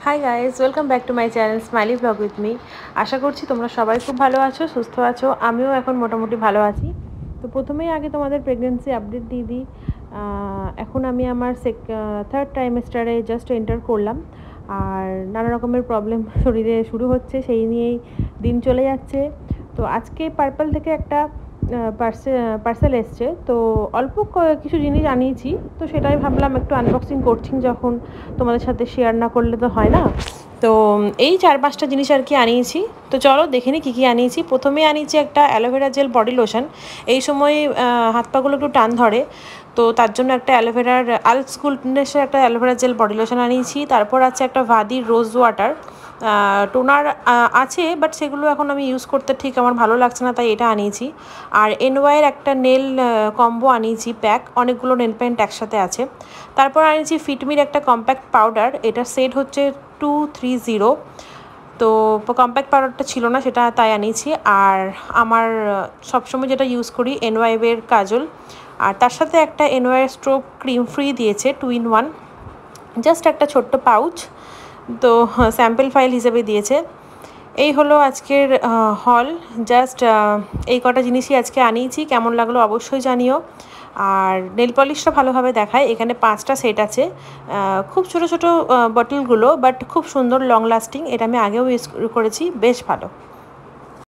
High guys, welcome back to my channel smiley blog with me. আশা করছি তোমরা সবাই খুব ভালো আছো, সুস্থ আছো। আমিও এখন মোটামুটি ভালো আছি। তো প্রথমেই আগে তোমাদের প্রেগনেন্সি আপডেট দিয়ে দিই। এখন আমি আমার থার্ড ট্রাইমেস্টারে জাস্ট এন্টার করলাম, আর নানা রকমের প্রবলেম শরীরে শুরু হচ্ছে, সেই নিয়েই দিন চলে যাচ্ছে। তো আজকে পার্পল থেকে একটা পার্সেল এসছে, তো অল্প কিছু জিনিস আনিয়েছি, তো সেটাই ভাবলাম একটু আনবক্সিং করছি, যখন তোমাদের সাথে শেয়ার না করলে তো হয় না। তো এই 4-5টা জিনিস আর কি আনিয়েছি। তো চলো দেখে নিই কী কী আনিয়েছি। প্রথমেই আনিয়েছি একটা অ্যালোভেরা জেল বডি লোশন। এই সময় হাত পাগুলো একটু টান ধরে, তো তার জন্য একটা অ্যালোভেরার আলস গুলনেসের একটা অ্যালোভেরা জেল বডি লোশন আনিয়েছি। তারপর আছে একটা ভাদির রোজ ওয়াটার টোনার আছে, বাট সেগুলো এখন আমি ইউজ করতে ঠিক আমার ভালো লাগছে না, তাই এটা আনিয়েছি। আর এনওয়াইয়ের একটা নেল কম্বো আনিয়েছি, প্যাক, অনেকগুলো নেল পেন্ট একসাথে আছে। তারপর আনিয়েছি ফিটমির একটা কম্প্যাক্ট পাউডার, এটার সেট হচ্ছে 230। তো কম্প্যাক্ট পাউডারটা ছিল না, সেটা তাই আনিয়েছি। আর আমার সবসময় যেটা ইউজ করি এনওয়াইবের কাজল, আর তার সাথে একটা এনওয়াইয়ের স্ট্রোব ক্রিম ফ্রি দিয়েছে 2 in 1, জাস্ট একটা ছোট্ট পাউচ। তো স্যাম্পল ফাইল হিসেবে দিয়েছে। এই হলো আজকের হল। জাস্ট এই কটা জিনিসই আজকে আনিয়েছি। কেমন লাগলো অবশ্যই জানিও। আর নেল পলিশটা ভালোভাবে দেখায়, এখানে 5টা সেট আছে। খুব ছোটো ছোটো বটলগুলো, বাট খুব সুন্দর, লং লাস্টিং। এটা আমি আগেও ইউজ করেছি, বেশ ভালো।